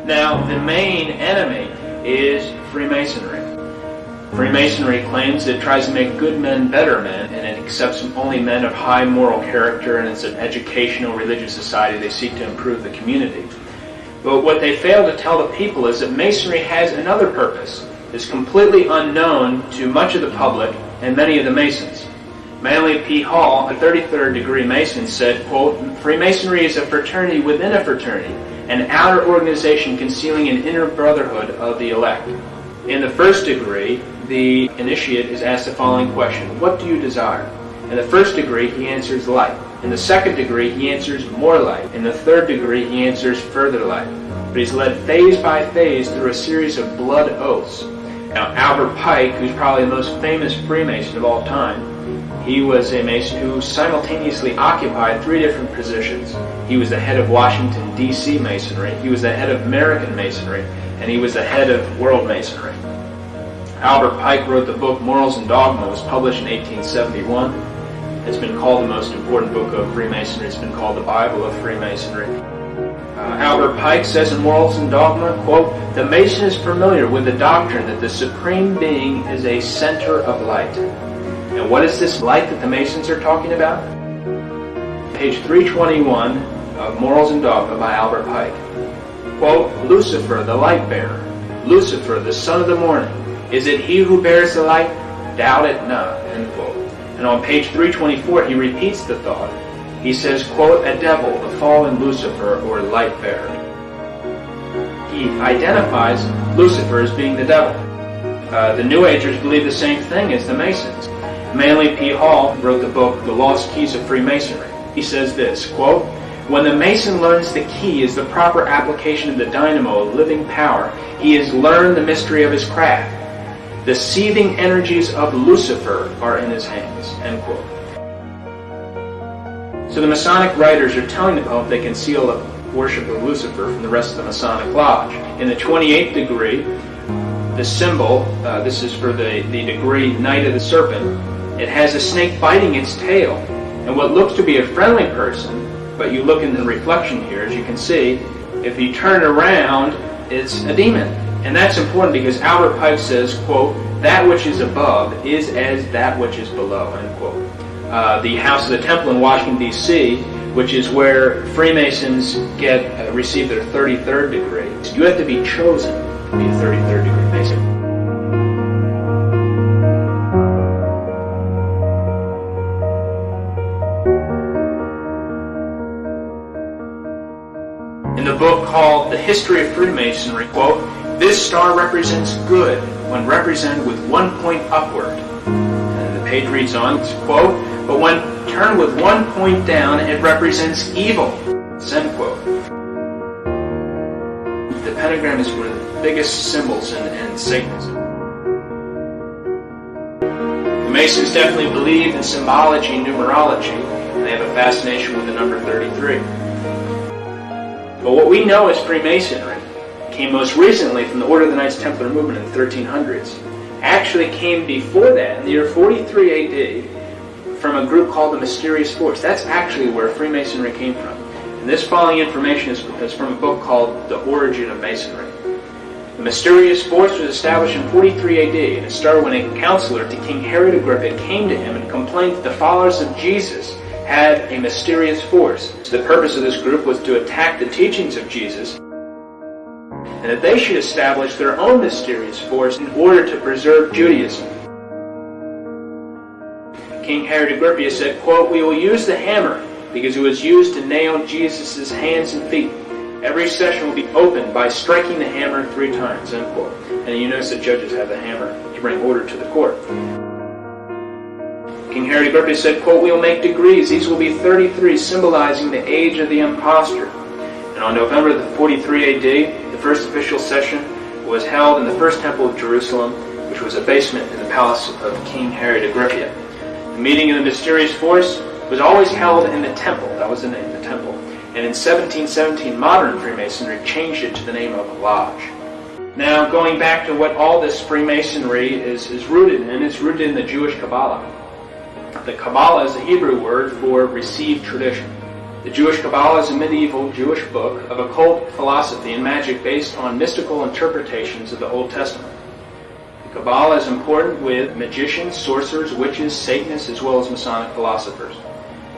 Now, the main enemy is Freemasonry. Freemasonry claims it tries to make good men better men, and it accepts only men of high moral character, and it's an educational religious society. They seek to improve the community. But what they fail to tell the people is that Masonry has another purpose. It's completely unknown to much of the public and many of the Masons. Manly P. Hall, a 33rd degree Mason, said, quote, "Freemasonry is a fraternity within a fraternity, an outer organization concealing an inner brotherhood of the elect." In the first degree, the initiate is asked the following question: what do you desire? In the first degree, he answers light. In the second degree, he answers more light. In the third degree, he answers further light. But he's led phase by phase through a series of blood oaths. Now, Albert Pike, who's probably the most famous Freemason of all time, he was a Mason who simultaneously occupied three different positions. He was the head of Washington, D.C. Masonry, he was the head of American Masonry, and he was the head of World Masonry. Albert Pike wrote the book Morals and Dogma. It was published in 1871. It's been called the most important book of Freemasonry. It's been called the Bible of Freemasonry. Albert Pike says in Morals and Dogma, quote, "The Mason is familiar with the doctrine that the Supreme Being is a center of light." And what is this light that the Masons are talking about? Page 321 of Morals and Dogma by Albert Pike. Quote, "Lucifer, the light bearer, Lucifer, the son of the morning, is it he who bears the light? Doubt it not." End quote. And on page 324, he repeats the thought. He says, quote, "A devil, the fallen Lucifer, or light bearer." He identifies Lucifer as being the devil. The New Agers believe the same thing as the Masons. Manly P. Hall wrote the book, The Lost Keys of Freemasonry. He says this, quote, "When the Mason learns the key is the proper application of the dynamo of living power, he has learned the mystery of his craft. The seething energies of Lucifer are in his hands." End quote. So the Masonic writers are telling the public they conceal the worship of Lucifer from the rest of the Masonic Lodge. In the 28th degree, the symbol, this is for the degree Knight of the Serpent, it has a snake biting its tail. And what looks to be a friendly person, but you look in the reflection here, as you can see, if you turn around, it's a demon. And that's important because Albert Pike says, quote, "That which is above is as that which is below," end quote. The House of the Temple in Washington, D.C., which is where Freemasons receive their 33rd degree. You have to be chosen to be a 33rd degree Mason. In the book called The History of Freemasonry, quote, "This star represents good when represented with one point upward." And the page reads on, quote, "But when turned with one point down, it represents evil." End quote. The pentagram is one of the biggest symbols in Satanism. The Masons definitely believe in symbology and numerology, and they have a fascination with the number 33. But what we know as Freemasonry came most recently from the Order of the Knights Templar movement in the 1300s. Actually came before that, in the year 43 AD, from a group called the Mysterious Force. That's actually where Freemasonry came from. And this following information is from a book called The Origin of Masonry. The Mysterious Force was established in 43 AD, and it started when a counselor to King Herod Agrippa came to him and complained that the followers of Jesus had a mysterious force. So the purpose of this group was to attack the teachings of Jesus, and that they should establish their own mysterious force in order to preserve Judaism. King Herod Agrippa said, quote, "We will use the hammer because it was used to nail Jesus' hands and feet. Every session will be opened by striking the hammer 3 times, end quote. And you notice that judges have the hammer to bring order to the court. King Herod Agrippa said, quote, "We will make degrees. These will be 33, symbolizing the age of the impostor." And on November the 43 AD, the first official session was held in the First Temple of Jerusalem, which was a basement in the palace of King Herod Agrippa. The meeting of the mysterious force was always held in the temple. That was the name, the temple. And in 1717, modern Freemasonry changed it to the name of a lodge. Now, going back to what all this Freemasonry is rooted in, it's rooted in the Jewish Cabala. The Cabala is a Hebrew word for received tradition. The Jewish Cabala is a medieval Jewish book of occult philosophy and magic based on mystical interpretations of the Old Testament. The Cabala is important with magicians, sorcerers, witches, Satanists, as well as Masonic philosophers.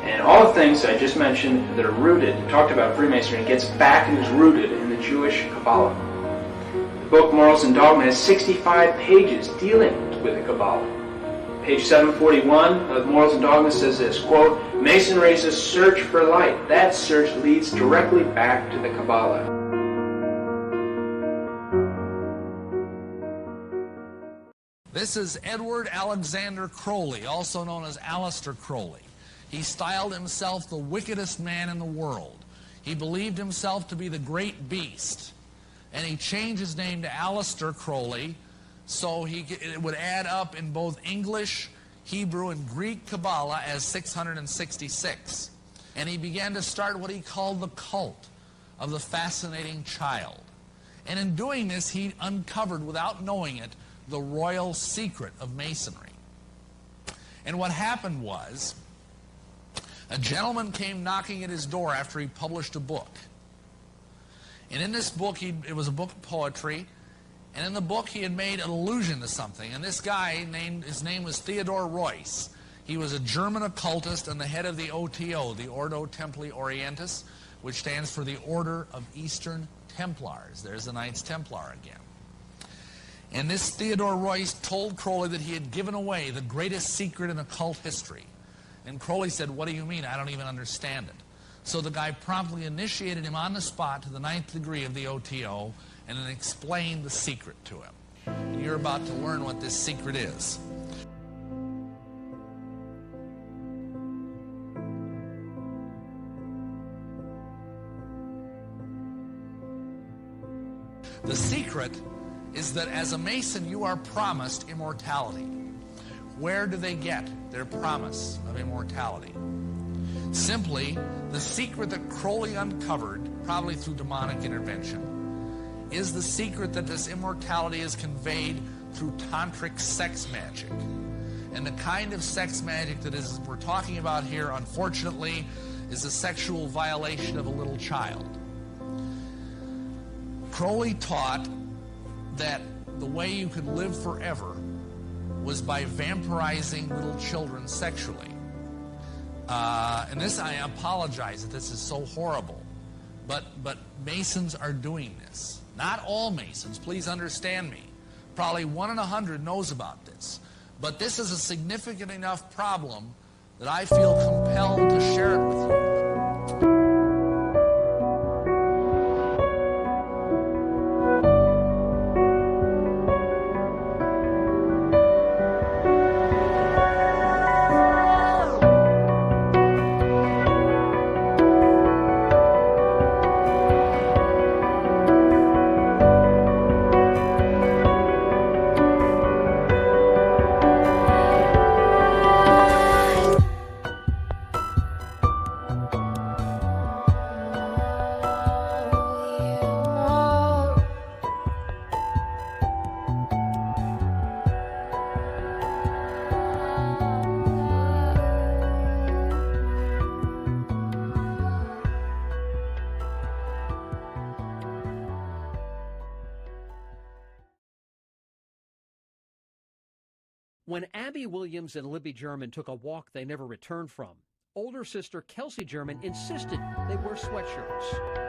And all the things I just mentioned that are rooted, talked about Freemasonry, gets back and is rooted in the Jewish Cabala. The book Morals and Dogma has 65 pages dealing with the Cabala. Page 741 of Morals and Dogma says this, quote, "Masonry is a search for light. That search leads directly back to the Cabala." This is Edward Alexander Crowley, also known as Aleister Crowley. He styled himself the wickedest man in the world. He believed himself to be the great beast, and he changed his name to Aleister Crowley, so it would add up in both English, Hebrew, and Greek Kabbalah as 666. And he began to start what he called the cult of the fascinating child. And in doing this, he uncovered, without knowing it, the royal secret of Masonry. And what happened was, a gentleman came knocking at his door after he published a book. And in this book, it was a book of poetry, and in the book he had made an allusion to something. And this guy, his name was Theodor Reuss. He was a German occultist and the head of the OTO, the Ordo Templi Orientis, which stands for the Order of Eastern Templars. There's the Knights Templar again. And this Theodor Reuss told Crowley that he had given away the greatest secret in occult history. And Crowley said, "What do you mean? I don't even understand it." So the guy promptly initiated him on the spot to the 9th degree of the OTO and then explained the secret to him. And you're about to learn what this secret is. The secret is that as a Mason, you are promised immortality. Where do they get their promise of immortality? Simply, the secret that Crowley uncovered, probably through demonic intervention, is the secret that this immortality is conveyed through tantric sex magic. And the kind of sex magic that we're talking about here, unfortunately, is a sexual violation of a little child. Crowley taught that the way you could live forever was by vampirizing little children sexually. And this, I apologize that this is so horrible, but Masons are doing this. Not all Masons, please understand me. Probably 1 in 100 knows about this. But this is a significant enough problem that I feel compelled to share it with you. When Abby Williams and Libby German took a walk they never returned from, older sister Kelsi German insisted they wear sweatshirts.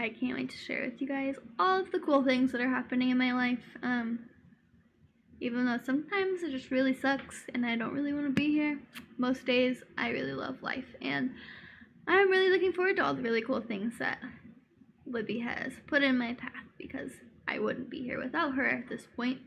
I can't wait to share with you guys all of the cool things that are happening in my life. Even though sometimes it just really sucks and I don't really want to be here, most days I really love life, and I'm really looking forward to all the really cool things that Libby has put in my path, because I wouldn't be here without her at this point.